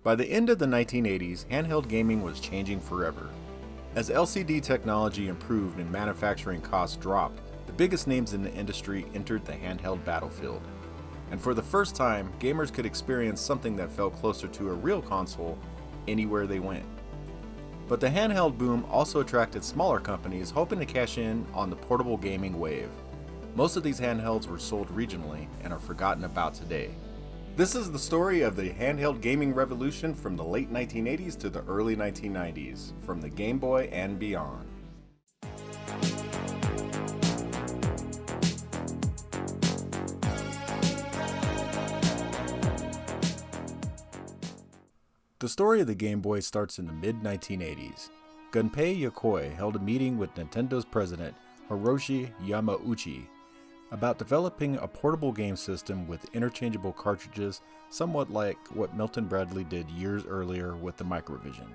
By the end of the 1980s, handheld gaming was changing forever. As LCD technology improved and manufacturing costs dropped, the biggest names in the industry entered the handheld battlefield. And for the first time, gamers could experience something that felt closer to a real console anywhere they went. But the handheld boom also attracted smaller companies hoping to cash in on the portable gaming wave. Most of these handhelds were sold regionally and are forgotten about today. This is the story of the handheld gaming revolution from the late 1980s to the early 1990s, from the Game Boy and beyond. The story of the Game Boy starts in the mid-1980s. Gunpei Yokoi held a meeting with Nintendo's president, Hiroshi Yamauchi, about developing a portable game system with interchangeable cartridges, somewhat like what Milton Bradley did years earlier with the Microvision.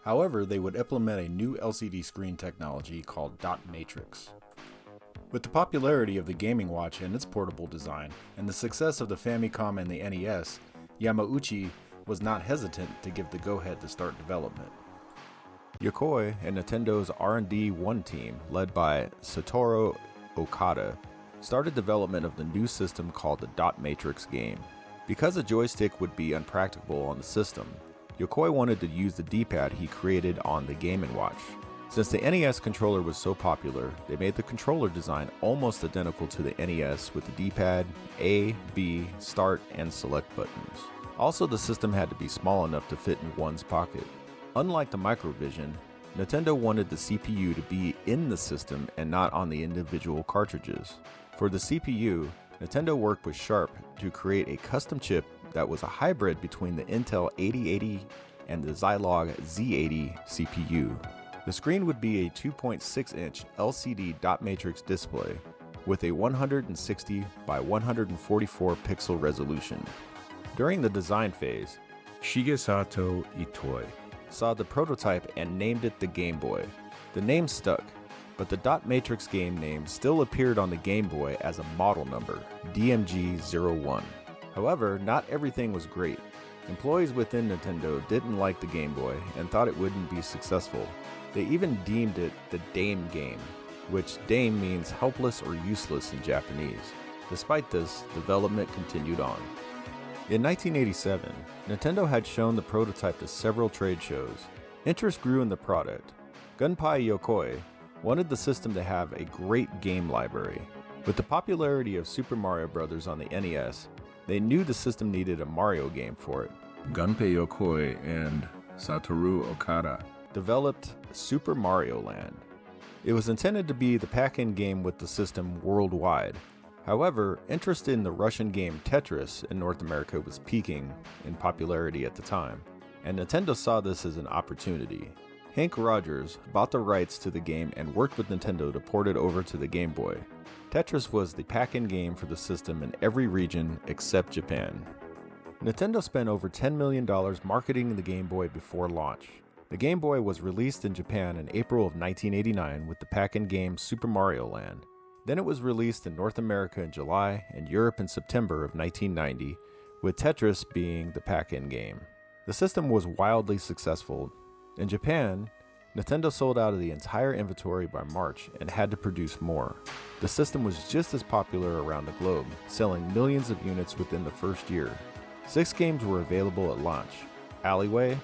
However, they would implement a new LCD screen technology called dot matrix. With the popularity of the Gaming Watch and its portable design, and the success of the Famicom and the NES, Yamauchi was not hesitant to give the go-ahead to start development. Yokoi and Nintendo's R&D 1 team, led by Satoru Okada, started development of the new system called the Dot Matrix game. Because a joystick would be unpractical on the system, Yokoi wanted to use the D-pad he created on the Game & Watch. Since the NES controller was so popular, they made the controller design almost identical to the NES with the D-pad, A, B, start, and select buttons. Also, the system had to be small enough to fit in one's pocket. Unlike the Microvision, Nintendo wanted the CPU to be in the system and not on the individual cartridges. For the CPU, Nintendo worked with Sharp to create a custom chip that was a hybrid between the Intel 8080 and the Zilog Z80 CPU. The screen would be a 2.6-inch LCD dot matrix display with a 160 by 144 pixel resolution. During the design phase, Shigesato Itoi saw the prototype and named it the Game Boy. The name stuck, but the dot matrix game name still appeared on the Game Boy as a model number, DMG01. However, not everything was great. Employees within Nintendo didn't like the Game Boy and thought it wouldn't be successful. They even deemed it the Dame game, which Dame means helpless or useless in Japanese. Despite this, development continued on. In 1987, Nintendo had shown the prototype to several trade shows. Interest grew in the product. Gunpei Yokoi wanted the system to have a great game library. With the popularity of Super Mario Bros. On the NES, they knew the system needed a Mario game for it. Gunpei Yokoi and Satoru Okada developed Super Mario Land. It was intended to be the pack-in game with the system worldwide. However, interest in the Russian game Tetris in North America was peaking in popularity at the time, and Nintendo saw this as an opportunity. Hank Rogers bought the rights to the game and worked with Nintendo to port it over to the Game Boy. Tetris was the pack-in game for the system in every region except Japan. Nintendo spent over $10 million marketing the Game Boy before launch. The Game Boy was released in Japan in April of 1989 with the pack-in game Super Mario Land. Then it was released in North America in July and Europe in September of 1990, with Tetris being the pack-in game. The system was wildly successful. In Japan, Nintendo sold out of the entire inventory by March and had to produce more. The system was just as popular around the globe, selling millions of units within the first year. 6 games were available at launch: Alleyway,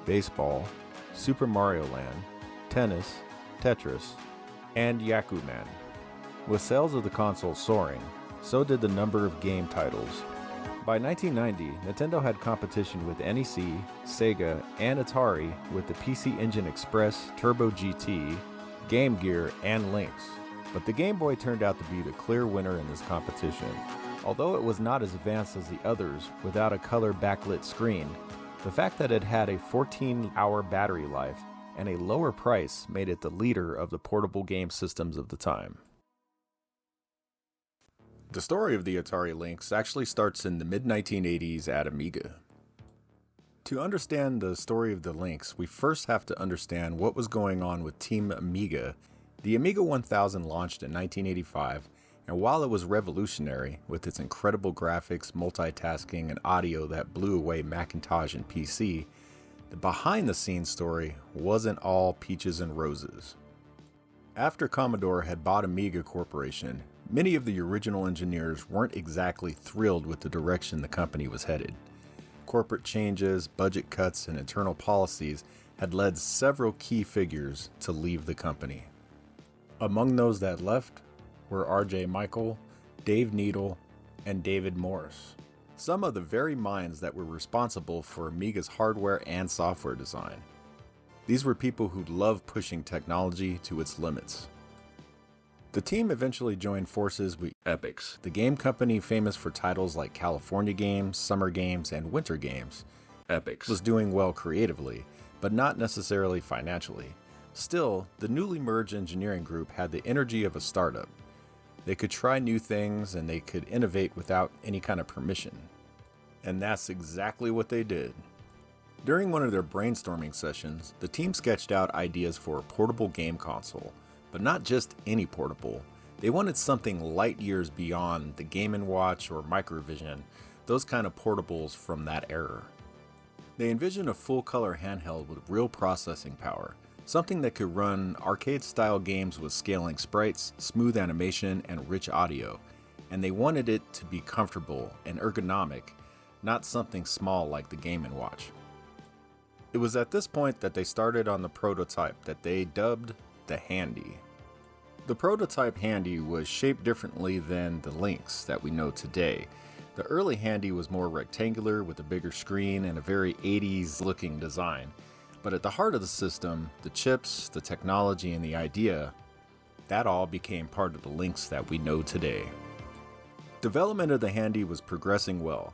Baseball, Super Mario Land, Tennis, Tetris, and Yakuman. With sales of the console soaring, so did the number of game titles. By 1990, Nintendo had competition with NEC, Sega, and Atari with the PC Engine Express, Turbo GT, Game Gear, and Lynx. But the Game Boy turned out to be the clear winner in this competition. Although it was not as advanced as the others without a color backlit screen, the fact that it had a 14-hour battery life and a lower price made it the leader of the portable game systems of the time. The story of the Atari Lynx actually starts in the mid-1980s at Amiga. To understand the story of the Lynx, we first have to understand what was going on with Team Amiga. The Amiga 1000 launched in 1985 And while it was revolutionary, with its incredible graphics, multitasking, and audio that blew away Macintosh and PC, the behind-the-scenes story wasn't all peaches and roses. After Commodore had bought Amiga Corporation, many of the original engineers weren't exactly thrilled with the direction the company was headed. Corporate changes, budget cuts, and internal policies had led several key figures to leave the company. Among those that left were R.J. Michael, Dave Needle, and David Morris, some of the very minds that were responsible for Amiga's hardware and software design. These were people who loved pushing technology to its limits. The team eventually joined forces with Epix, the game company famous for titles like California Games, Summer Games, and Winter Games. Epix was doing well creatively, but not necessarily financially. Still, the newly merged engineering group had the energy of a startup. They could try new things and they could innovate without any kind of permission. And that's exactly what they did. During one of their brainstorming sessions, the team sketched out ideas for a portable game console, but not just any portable. They wanted something light years beyond the Game & Watch or Microvision, those kind of portables from that era. They envisioned a full-color handheld with real processing power, something that could run arcade-style games with scaling sprites, smooth animation, and rich audio, and they wanted it to be comfortable and ergonomic, not something small like the Game & Watch. It was at this point that they started on the prototype that they dubbed the Handy. The prototype Handy was shaped differently than the Lynx that we know today. The early Handy was more rectangular with a bigger screen and a very 80s looking design. But at the heart of the system, the chips, the technology, and the idea, that all became part of the Lynx that we know today. Development of the Handy was progressing well.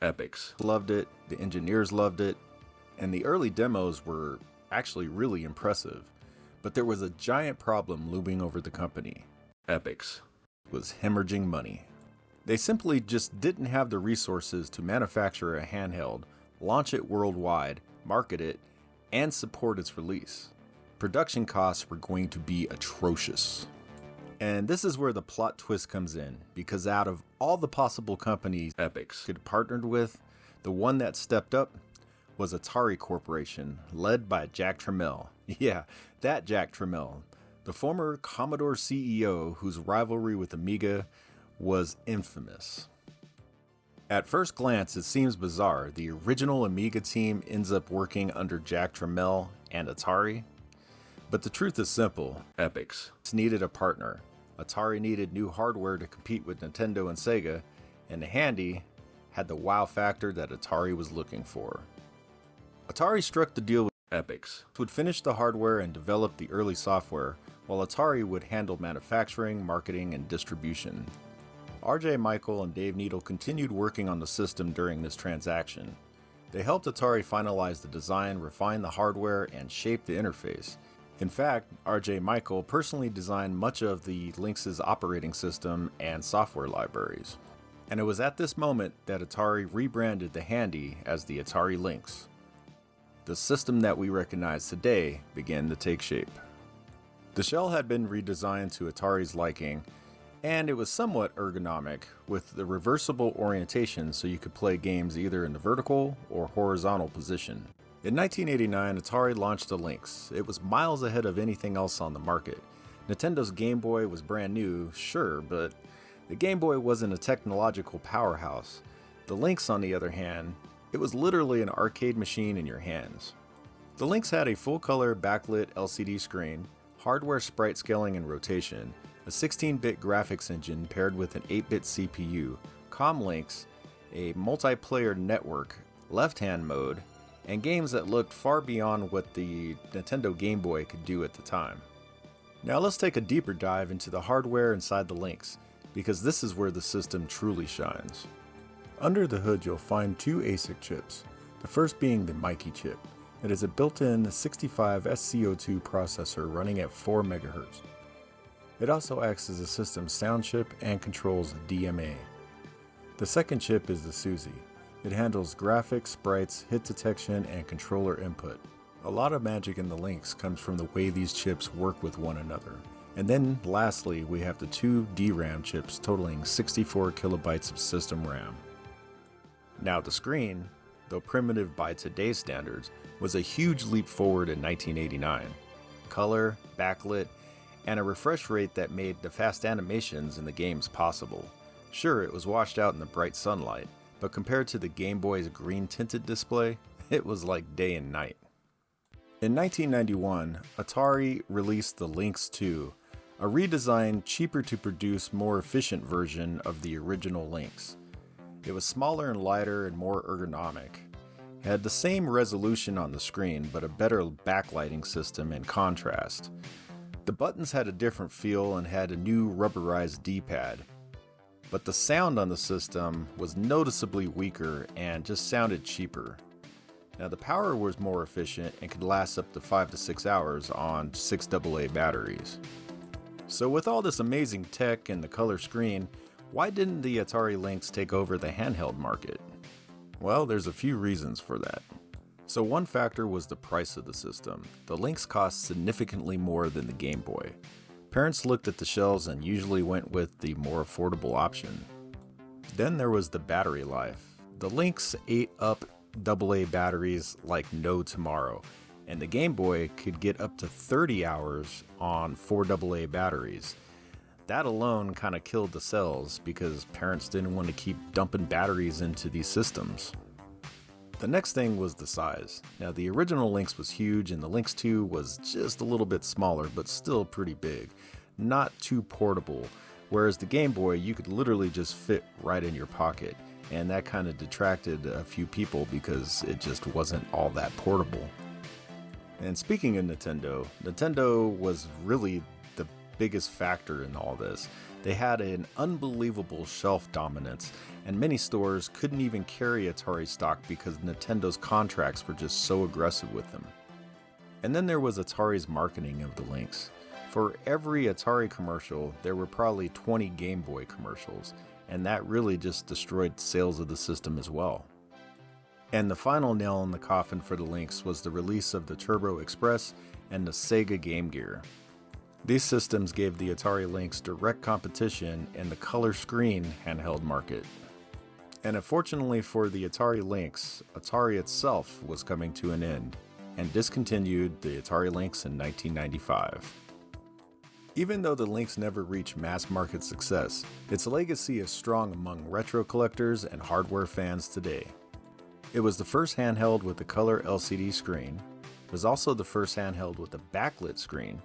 Epix loved it, the engineers loved it, and the early demos were actually really impressive. But there was a giant problem looming over the company. Epix was hemorrhaging money. They simply just didn't have the resources to manufacture a handheld, launch it worldwide, market it, and support its release. Production costs were going to be atrocious. And this is where the plot twist comes in, because out of all the possible companies Epix could have partnered with, the one that stepped up was Atari Corporation, led by Jack Tramiel. Yeah, that Jack Tramiel, the former Commodore CEO whose rivalry with Amiga was infamous. At first glance, it seems bizarre. The original Amiga team ends up working under Jack Tramiel and Atari. But the truth is simple. Epix needed a partner. Atari needed new hardware to compete with Nintendo and Sega, and the Handy had the wow factor that Atari was looking for. Atari struck the deal with Epix, which would finish the hardware and develop the early software, while Atari would handle manufacturing, marketing, and distribution. R.J. Michael and Dave Needle continued working on the system during this transaction. They helped Atari finalize the design, refine the hardware, and shape the interface. In fact, R.J. Michael personally designed much of the Lynx's operating system and software libraries. And it was at this moment that Atari rebranded the Handy as the Atari Lynx. The system that we recognize today began to take shape. The shell had been redesigned to Atari's liking, and it was somewhat ergonomic, with the reversible orientation so you could play games either in the vertical or horizontal position. In 1989, Atari launched the Lynx. It was miles ahead of anything else on the market. Nintendo's Game Boy was brand new, sure, but the Game Boy wasn't a technological powerhouse. The Lynx, on the other hand, it was literally an arcade machine in your hands. The Lynx had a full-color backlit LCD screen, hardware sprite scaling and rotation, a 16-bit graphics engine paired with an 8-bit CPU, comm links, a multiplayer network, left-hand mode, and games that looked far beyond what the Nintendo Game Boy could do at the time. Now let's take a deeper dive into the hardware inside the Lynx, because this is where the system truly shines. Under the hood you'll find two ASIC chips, the first being the Mikey chip. It is a built-in 65 SCO2 processor running at 4 MHz. It also acts as a system sound chip and controls DMA. The second chip is the SUSI. It handles graphics, sprites, hit detection, and controller input. A lot of magic in the Lynx comes from the way these chips work with one another. And then lastly, we have the two DRAM chips totaling 64 kilobytes of system RAM. Now the screen, though primitive by today's standards, was a huge leap forward in 1989. Color, backlit, and a refresh rate that made the fast animations in the games possible. Sure, it was washed out in the bright sunlight, but compared to the Game Boy's green-tinted display, it was like day and night. In 1991, Atari released the Lynx 2, a redesigned, cheaper to produce, more efficient version of the original Lynx. It was smaller and lighter and more ergonomic. It had the same resolution on the screen, but a better backlighting system and contrast. The buttons had a different feel and had a new rubberized D-pad. But the sound on the system was noticeably weaker and just sounded cheaper. Now the power was more efficient and could last up to 5 to 6 hours on 6 AA batteries. So with all this amazing tech and the color screen, why didn't the Atari Lynx take over the handheld market? Well, there's a few reasons for that. So one factor was the price of the system. The Lynx cost significantly more than the Game Boy. Parents looked at the shelves and usually went with the more affordable option. Then there was the battery life. The Lynx ate up AA batteries like no tomorrow, and the Game Boy could get up to 30 hours on 4 AA batteries. That alone kind of killed the sales because parents didn't want to keep dumping batteries into these systems. The next thing was the size. Now the original Lynx was huge and the Lynx 2 was just a little bit smaller but still pretty big. Not too portable, whereas the Game Boy you could literally just fit right in your pocket, and that kind of detracted a few people because it just wasn't all that portable. And speaking of Nintendo was really the biggest factor in all this. They had an unbelievable shelf dominance, and many stores couldn't even carry Atari stock because Nintendo's contracts were just so aggressive with them. And then there was Atari's marketing of the Lynx. For every Atari commercial, there were probably 20 Game Boy commercials, and that really just destroyed sales of the system as well. And the final nail in the coffin for the Lynx was the release of the TurboExpress and the Sega Game Gear. These systems gave the Atari Lynx direct competition in the color screen handheld market. And unfortunately for the Atari Lynx, Atari itself was coming to an end and discontinued the Atari Lynx in 1995. Even though the Lynx never reached mass market success, its legacy is strong among retro collectors and hardware fans today. It was the first handheld with a color LCD screen, it was also the first handheld with a backlit screen,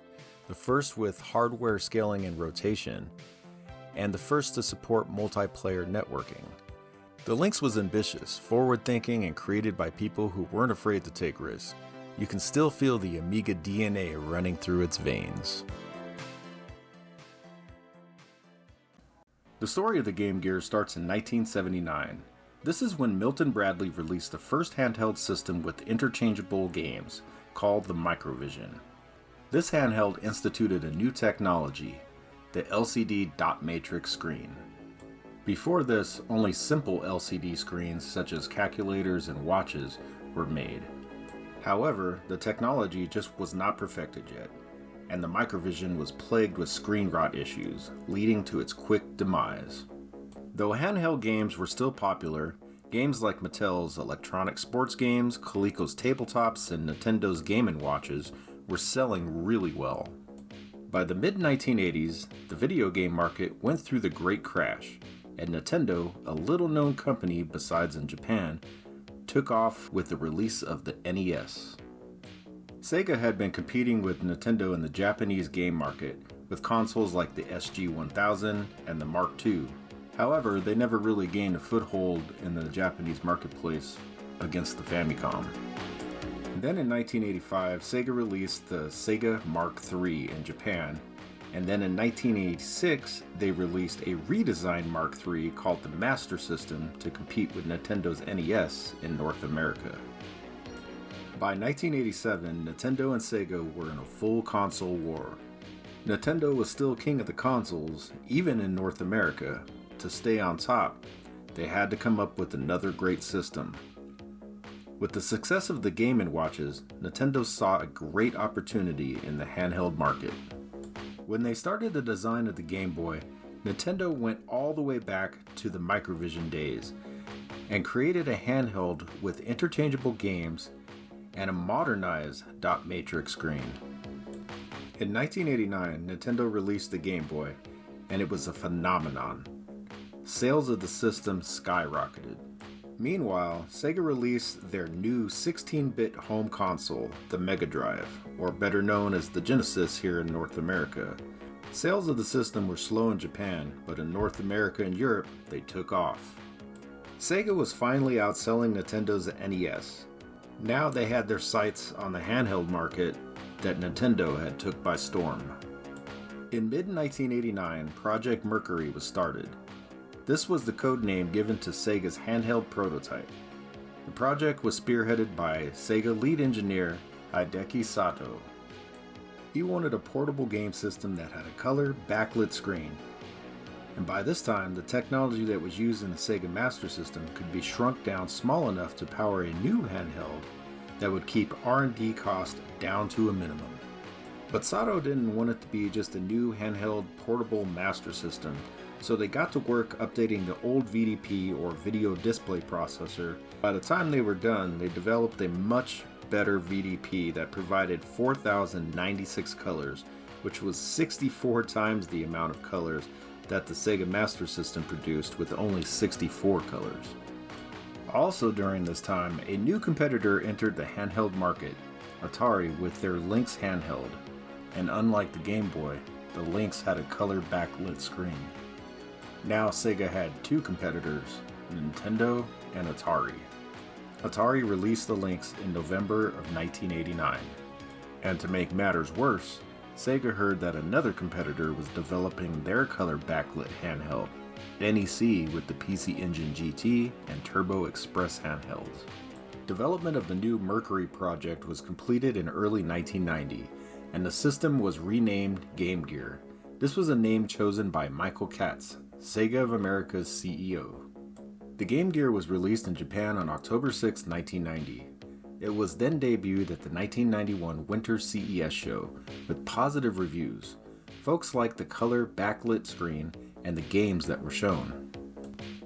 the first with hardware scaling and rotation, and the first to support multiplayer networking. The Lynx was ambitious, forward-thinking, and created by people who weren't afraid to take risks. You can still feel the Amiga DNA running through its veins. The story of the Game Gear starts in 1979. This is when Milton Bradley released the first handheld system with interchangeable games, called the Microvision. This handheld instituted a new technology, the LCD dot matrix screen. Before this, only simple LCD screens such as calculators and watches were made. However, the technology just was not perfected yet, and the Microvision was plagued with screen rot issues, leading to its quick demise. Though handheld games were still popular, games like Mattel's electronic sports games, Coleco's tabletops, and Nintendo's Game & Watches were selling really well. By the mid-1980s, the video game market went through the Great Crash, and Nintendo, a little-known company besides in Japan, took off with the release of the NES. Sega had been competing with Nintendo in the Japanese game market, with consoles like the SG-1000 and the Mark II. However, they never really gained a foothold in the Japanese marketplace against the Famicom. Then in 1985, Sega released the Sega Mark III in Japan, and then in 1986, they released a redesigned Mark III called the Master System to compete with Nintendo's NES in North America. By 1987, Nintendo and Sega were in a full console war. Nintendo was still king of the consoles, even in North America. To stay on top, they had to come up with another great system. With the success of the Game & Watches, Nintendo saw a great opportunity in the handheld market. When they started the design of the Game Boy, Nintendo went all the way back to the Microvision days and created a handheld with interchangeable games and a modernized dot matrix screen. In 1989, Nintendo released the Game Boy, and it was a phenomenon. Sales of the system skyrocketed. Meanwhile, Sega released their new 16-bit home console, the Mega Drive, or better known as the Genesis here in North America. Sales of the system were slow in Japan, but in North America and Europe, they took off. Sega was finally outselling Nintendo's NES. Now they had their sights on the handheld market that Nintendo had took by storm. In mid-1989, Project Mercury was started. This was the code name given to Sega's handheld prototype. The project was spearheaded by Sega lead engineer Hideki Sato. He wanted a portable game system that had a color backlit screen. And by this time, the technology that was used in the Sega Master System could be shrunk down small enough to power a new handheld that would keep R&D costs down to a minimum. But Sato didn't want it to be just a new handheld portable Master System, so they got to work updating the old VDP or video display processor. By the time they were done, they developed a much better VDP that provided 4,096 colors, which was 64 times the amount of colors that the Sega Master System produced with only 64 colors. Also during this time, a new competitor entered the handheld market, Atari with their Lynx handheld, and unlike the Game Boy, the Lynx had a color backlit screen. Now Sega had two competitors, Nintendo and Atari. Atari released the Lynx in November of 1989. And to make matters worse, Sega heard that another competitor was developing their color backlit handheld, NEC with the PC Engine GT and TurboExpress handhelds. Development of the new Mercury project was completed in early 1990, and the system was renamed Game Gear. This was a name chosen by Michael Katz, Sega of America's CEO. The Game Gear was released in Japan on October 6, 1990. It was then debuted at the 1991 Winter CES show with positive reviews. Folks liked the color backlit screen and the games that were shown.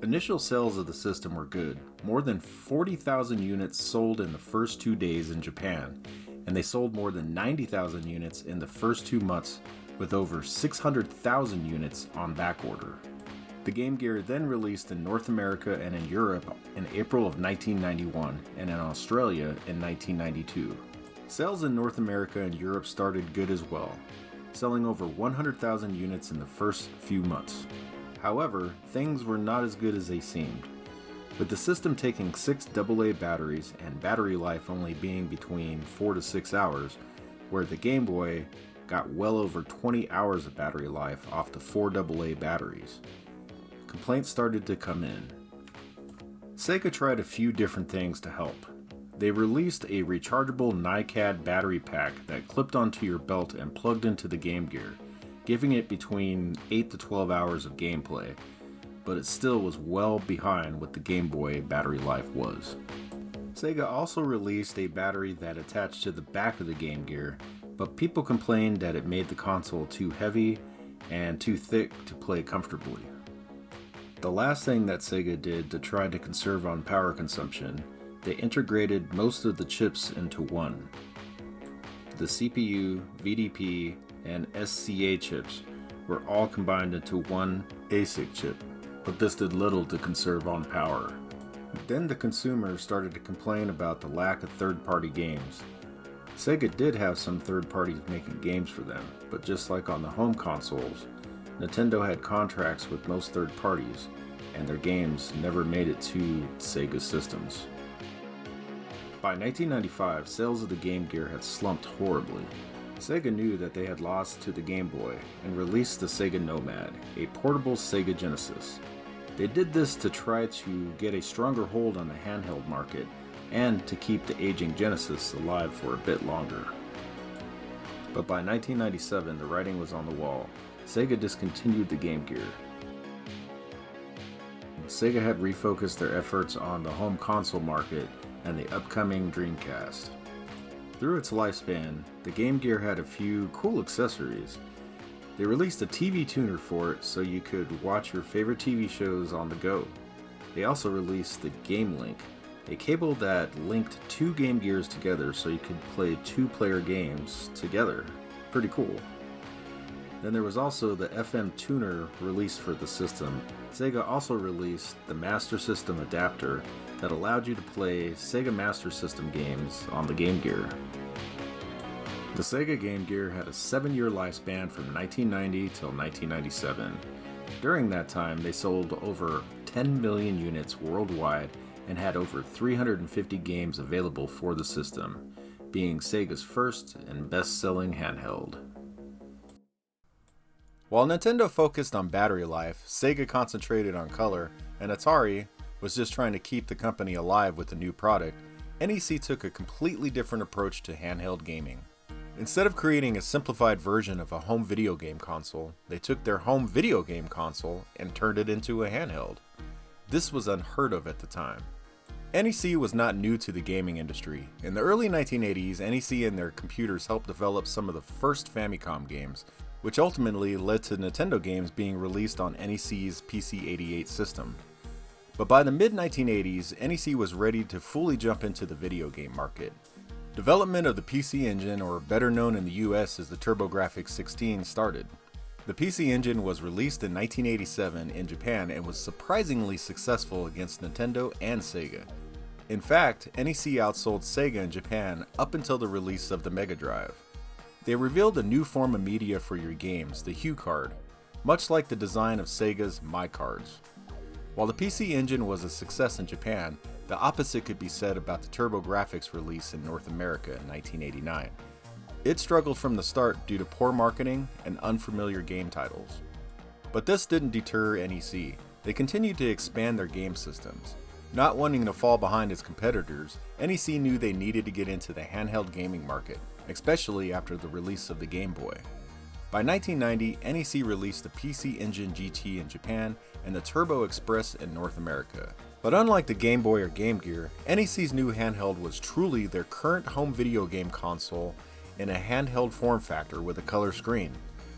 Initial sales of the system were good. More than 40,000 units sold in the first 2 days in Japan, and they sold more than 90,000 units in the first 2 months, with over 600,000 units on backorder. The Game Gear then released in North America and in Europe in April of 1991 and in Australia in 1992. Sales in North America and Europe started good as well, selling over 100,000 units in the first few months. However, things were not as good as they seemed. With the system taking 6 AA batteries and battery life only being between 4 to 6 hours, where the Game Boy got well over 20 hours of battery life off the 4 AA batteries. Complaints started to come in. Sega tried a few different things to help. They released a rechargeable NiCad battery pack that clipped onto your belt and plugged into the Game Gear, giving it between 8 to 12 hours of gameplay, but it still was well behind what the Game Boy battery life was. Sega also released a battery that attached to the back of the Game Gear, but people complained that it made the console too heavy and too thick to play comfortably. The last thing that Sega did to try to conserve on power consumption, they integrated most of the chips into one. The CPU, VDP, and SCA chips were all combined into one ASIC chip, but this did little to conserve on power. Then the consumers started to complain about the lack of third-party games. Sega did have some third parties making games for them, but just like on the home consoles, Nintendo had contracts with most third parties, and their games never made it to Sega systems. By 1995, sales of the Game Gear had slumped horribly. Sega knew that they had lost to the Game Boy and released the Sega Nomad, a portable Sega Genesis. They did this to try to get a stronger hold on the handheld market and to keep the aging Genesis alive for a bit longer. But by 1997, the writing was on the wall. Sega discontinued the Game Gear. Sega had refocused their efforts on the home console market and the upcoming Dreamcast. Through its lifespan, the Game Gear had a few cool accessories. They released a TV tuner for it so you could watch your favorite TV shows on the go. They also released the Game Link, a cable that linked two Game Gears together so you could play two-player games together. Pretty cool. Then there was also the FM tuner released for the system. Sega also released the Master System adapter that allowed you to play Sega Master System games on the Game Gear. The Sega Game Gear had a 7-year lifespan from 1990 till 1997. During that time, they sold over 10 million units worldwide and had over 350 games available for the system, being Sega's first and best-selling handheld. While Nintendo focused on battery life, Sega concentrated on color, and Atari was just trying to keep the company alive with a new product, NEC took a completely different approach to handheld gaming. Instead of creating a simplified version of a home video game console, they took their home video game console and turned it into a handheld. This was unheard of at the time. NEC was not new to the gaming industry. In the early 1980s, NEC and their computers helped develop some of the first Famicom games, which ultimately led to Nintendo games being released on NEC's PC-88 system. But by the mid-1980s, NEC was ready to fully jump into the video game market. Development of the PC Engine, or better known in the US as the TurboGrafx-16, started. The PC Engine was released in 1987 in Japan and was surprisingly successful against Nintendo and Sega. In fact, NEC outsold Sega in Japan up until the release of the Mega Drive. They revealed a new form of media for your games, the Hue card, much like the design of Sega's My Cards. While the PC Engine was a success in Japan, the opposite could be said about the TurboGrafx release in North America in 1989. It struggled from the start due to poor marketing and unfamiliar game titles. But this didn't deter NEC. They continued to expand their game systems. Not wanting to fall behind its competitors, NEC knew they needed to get into the handheld gaming market, especially after the release of the Game Boy. By 1990, NEC released the PC Engine GT in Japan and the TurboExpress in North America. But unlike the Game Boy or Game Gear, NEC's new handheld was truly their current home video game console in a handheld form factor with a color screen.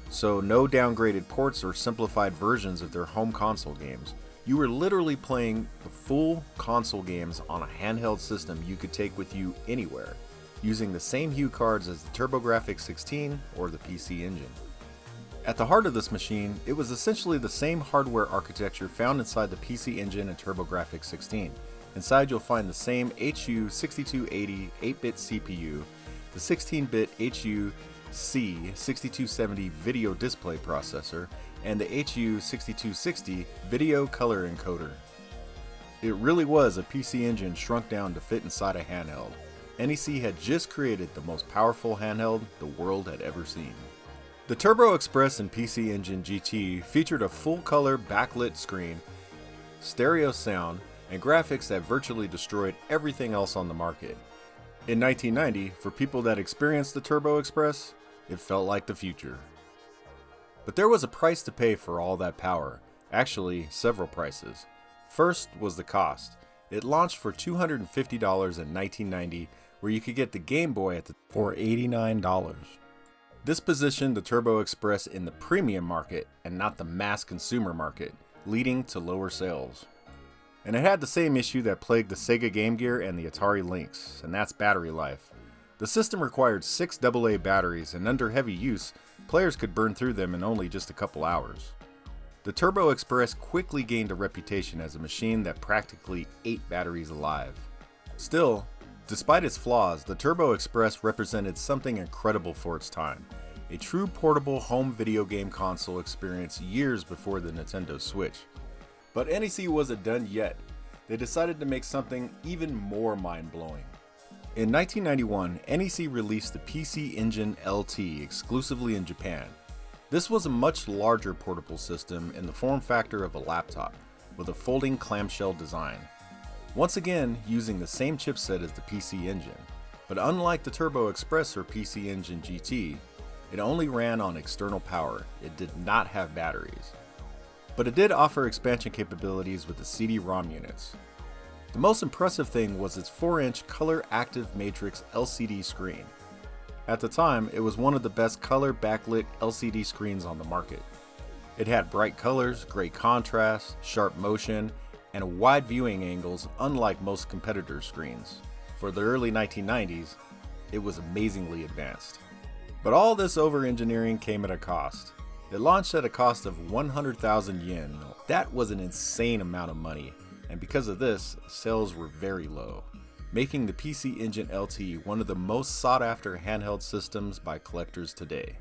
So no downgraded ports or simplified versions of their home console games. You were literally playing the full console games on a handheld system you could take with you anywhere, using the same Hue cards as the TurboGrafx-16 or the PC Engine. At the heart of this machine, it was essentially the same hardware architecture found inside the PC Engine and TurboGrafx-16. Inside you'll find the same HU6280 8-bit CPU, the 16-bit HU-C6270 video display processor, and the HU6260 video color encoder. It really was a PC Engine shrunk down to fit inside a handheld. NEC had just created the most powerful handheld the world had ever seen. The TurboExpress and PC Engine GT featured a full-color backlit screen, stereo sound, and graphics that virtually destroyed everything else on the market. In 1990, for people that experienced the TurboExpress, it felt like the future. But there was a price to pay for all that power. Actually, several prices. First was the cost. It launched for $250 in 1990, where you could get the Game Boy for $89. This positioned the TurboExpress in the premium market and not the mass consumer market, leading to lower sales. And it had the same issue that plagued the Sega Game Gear and the Atari Lynx, and that's battery life. The system required 6 AA batteries, and under heavy use, players could burn through them in only just a couple hours. The TurboExpress quickly gained a reputation as a machine that practically ate batteries alive. Still, despite its flaws, the TurboExpress represented something incredible for its time. A true portable home video game console experience years before the Nintendo Switch. But NEC wasn't done yet. They decided to make something even more mind-blowing. In 1991, NEC released the PC Engine LT exclusively in Japan. This was a much larger portable system in the form factor of a laptop, with a folding clamshell design. Once again, using the same chipset as the PC Engine, but unlike the TurboExpress or PC Engine GT, it only ran on external power. It did not have batteries. But it did offer expansion capabilities with the CD-ROM units. The most impressive thing was its 4-inch color active matrix LCD screen. At the time, it was one of the best color backlit LCD screens on the market. It had bright colors, great contrast, sharp motion, and wide viewing angles unlike most competitor screens. For the early 1990s, it was amazingly advanced. But all this over-engineering came at a cost. It launched at a cost of 100,000 yen. That was an insane amount of money, and because of this, sales were very low, making the PC Engine LT one of the most sought-after handheld systems by collectors today.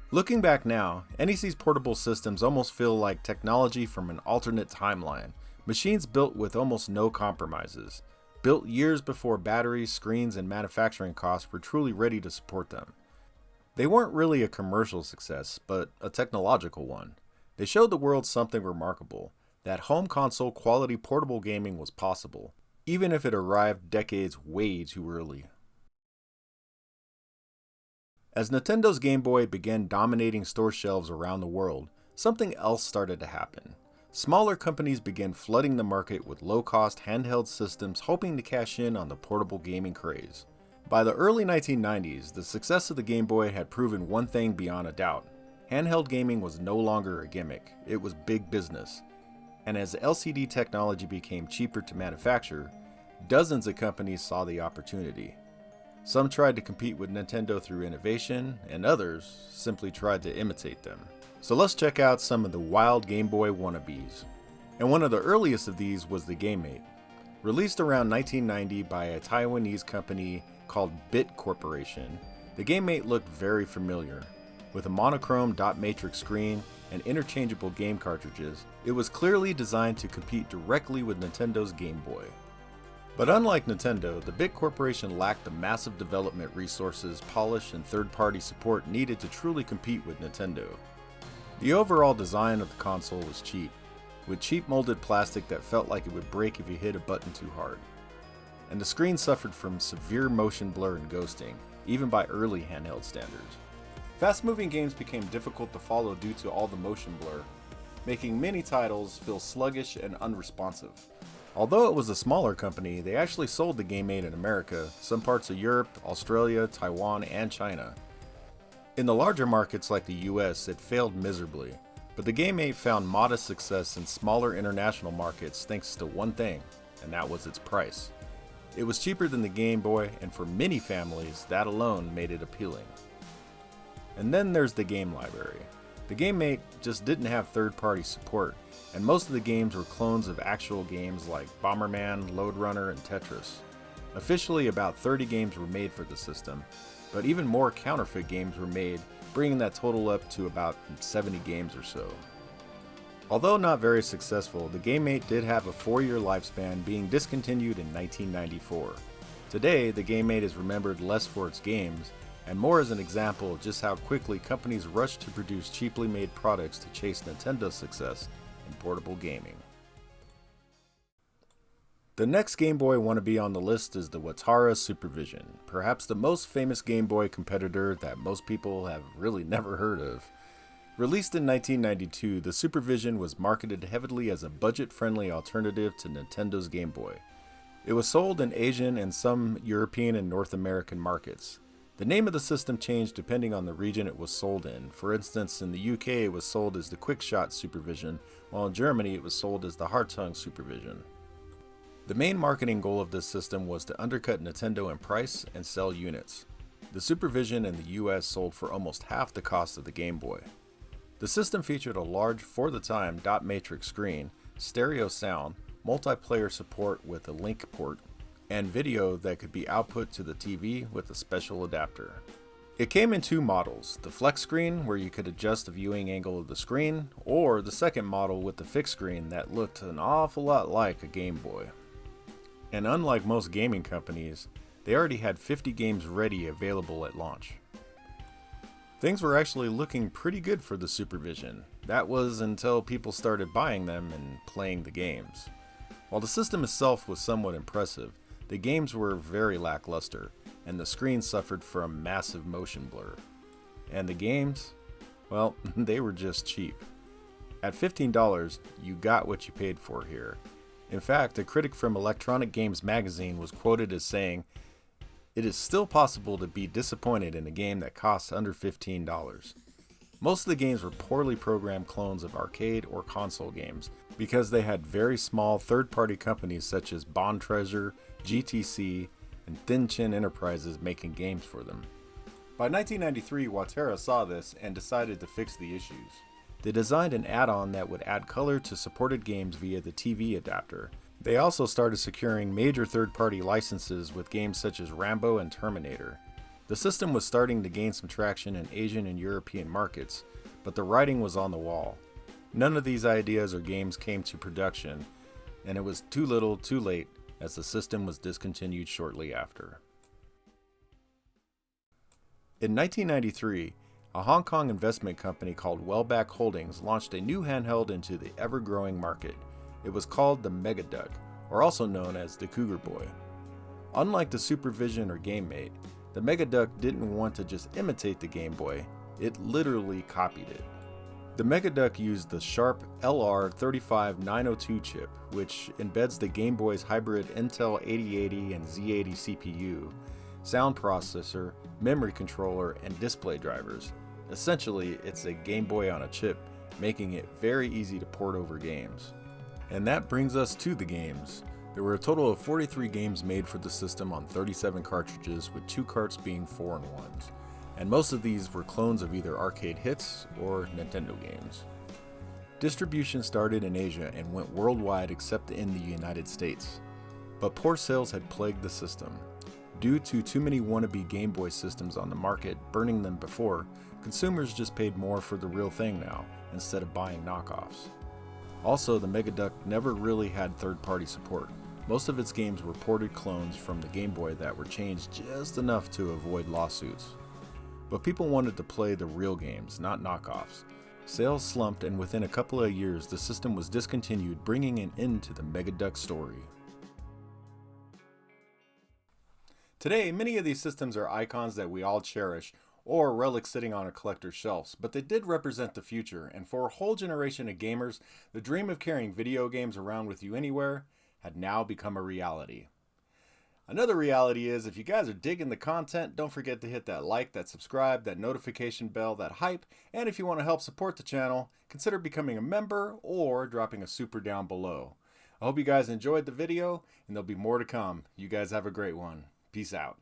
Looking back now, NEC's portable systems almost feel like technology from an alternate timeline, machines built with almost no compromises, built years before batteries, screens, and manufacturing costs were truly ready to support them. They weren't really a commercial success, but a technological one. They showed the world something remarkable, that home console quality portable gaming was possible, even if it arrived decades way too early. As Nintendo's Game Boy began dominating store shelves around the world, something else started to happen. Smaller companies began flooding the market with low-cost handheld systems hoping to cash in on the portable gaming craze. By the early 1990s, the success of the Game Boy had proven one thing beyond a doubt. Handheld gaming was no longer a gimmick, it was big business. And as LCD technology became cheaper to manufacture, dozens of companies saw the opportunity. Some tried to compete with Nintendo through innovation, and others simply tried to imitate them. So let's check out some of the wild Game Boy wannabes. And one of the earliest of these was the Gamate. Released around 1990 by a Taiwanese company called Corporation, the Gamate looked very familiar. With a monochrome dot matrix screen and interchangeable game cartridges, it was clearly designed to compete directly with Nintendo's Game Boy. But unlike Nintendo, the Corporation lacked the massive development resources, polish, and third-party support needed to truly compete with Nintendo. The overall design of the console was cheap, with cheap molded plastic that felt like it would break if you hit a button too hard. And the screen suffered from severe motion blur and ghosting, even by early handheld standards. Fast-moving games became difficult to follow due to all the motion blur, making many titles feel sluggish and unresponsive. Although it was a smaller company, they actually sold the Gamate in America, some parts of Europe, Australia, Taiwan, and China. In the larger markets like the US, it failed miserably, but the Gamate found modest success in smaller international markets thanks to one thing, and that was its price. It was cheaper than the Game Boy, and for many families, that alone made it appealing. And then there's the game library. The Gamate just didn't have third-party support, and most of the games were clones of actual games like Bomberman, Lode Runner, and Tetris. Officially, about 30 games were made for the system, but even more counterfeit games were made, bringing that total up to about 70 games or so. Although not very successful, the Gamate did have a 4-year lifespan, being discontinued in 1994. Today, the Gamate is remembered less for its games, and more as an example of just how quickly companies rushed to produce cheaply made products to chase Nintendo's success in portable gaming. The next Game Boy wannabe on the list is the Watara Supervision, perhaps the most famous Game Boy competitor that most people have really never heard of. Released in 1992, the Supervision was marketed heavily as a budget-friendly alternative to Nintendo's Game Boy. It was sold in Asian and some European and North American markets. The name of the system changed depending on the region it was sold in. For instance, in the UK it was sold as the Quickshot Supervision, while in Germany it was sold as the Hartung Supervision. The main marketing goal of this system was to undercut Nintendo in price and sell units. The Supervision in the US sold for almost half the cost of the Game Boy. The system featured a large, for the time, dot matrix screen, stereo sound, multiplayer support with a link port, and video that could be output to the TV with a special adapter. It came in 2 models, the flex screen where you could adjust the viewing angle of the screen, or the second model with the fixed screen that looked an awful lot like a Game Boy. And unlike most gaming companies, they already had 50 games ready available at launch. Things were actually looking pretty good for the Supervision. That was until people started buying them and playing the games. While the system itself was somewhat impressive, the games were very lackluster, and the screen suffered from massive motion blur. And the games? Well, they were just cheap. At $15, you got what you paid for here. In fact, a critic from Electronic Games magazine was quoted as saying, it is still possible to be disappointed in a game that costs under $15. Most of the games were poorly programmed clones of arcade or console games because they had very small third-party companies such as Bond Treasure, GTC, and Thin Chin Enterprises making games for them. By 1993, Watara saw this and decided to fix the issues. They designed an add-on that would add color to supported games via the TV adapter. They also started securing major third-party licenses with games such as Rambo and Terminator. The system was starting to gain some traction in Asian and European markets, but the writing was on the wall. None of these ideas or games came to production, and it was too little too late as the system was discontinued shortly after. In 1993, a Hong Kong investment company called Wellback Holdings launched a new handheld into the ever-growing market. It was called the Megaduck, or also known as the Cougar Boy. Unlike the Supervision or Gamate, the Megaduck didn't want to just imitate the Game Boy, it literally copied it. The Megaduck used the Sharp LR35902 chip, which embeds the Game Boy's hybrid Intel 8080 and Z80 CPU, sound processor, memory controller, and display drivers. Essentially, it's a Game Boy on a chip, making it very easy to port over games. And that brings us to the games. There were a total of 43 games made for the system on 37 cartridges, with 2 carts being 4-in-1s. And most of these were clones of either arcade hits or Nintendo games. Distribution started in Asia and went worldwide except in the United States. But poor sales had plagued the system. Due to too many wannabe Game Boy systems on the market burning them before, consumers just paid more for the real thing now, instead of buying knockoffs. Also, the Megaduck never really had third-party support. Most of its games were ported clones from the Game Boy that were changed just enough to avoid lawsuits. But people wanted to play the real games, not knockoffs. Sales slumped, and within a couple of years the system was discontinued, bringing an end to the Megaduck story. Today, many of these systems are icons that we all cherish, or relics sitting on our collector's shelves, but they did represent the future, and for a whole generation of gamers, the dream of carrying video games around with you anywhere had now become a reality. Another reality is, if you guys are digging the content, don't forget to hit that like, that subscribe, that notification bell, that hype, and if you want to help support the channel, consider becoming a member or dropping a super down below. I hope you guys enjoyed the video, and there'll be more to come. You guys have a great one. Peace out.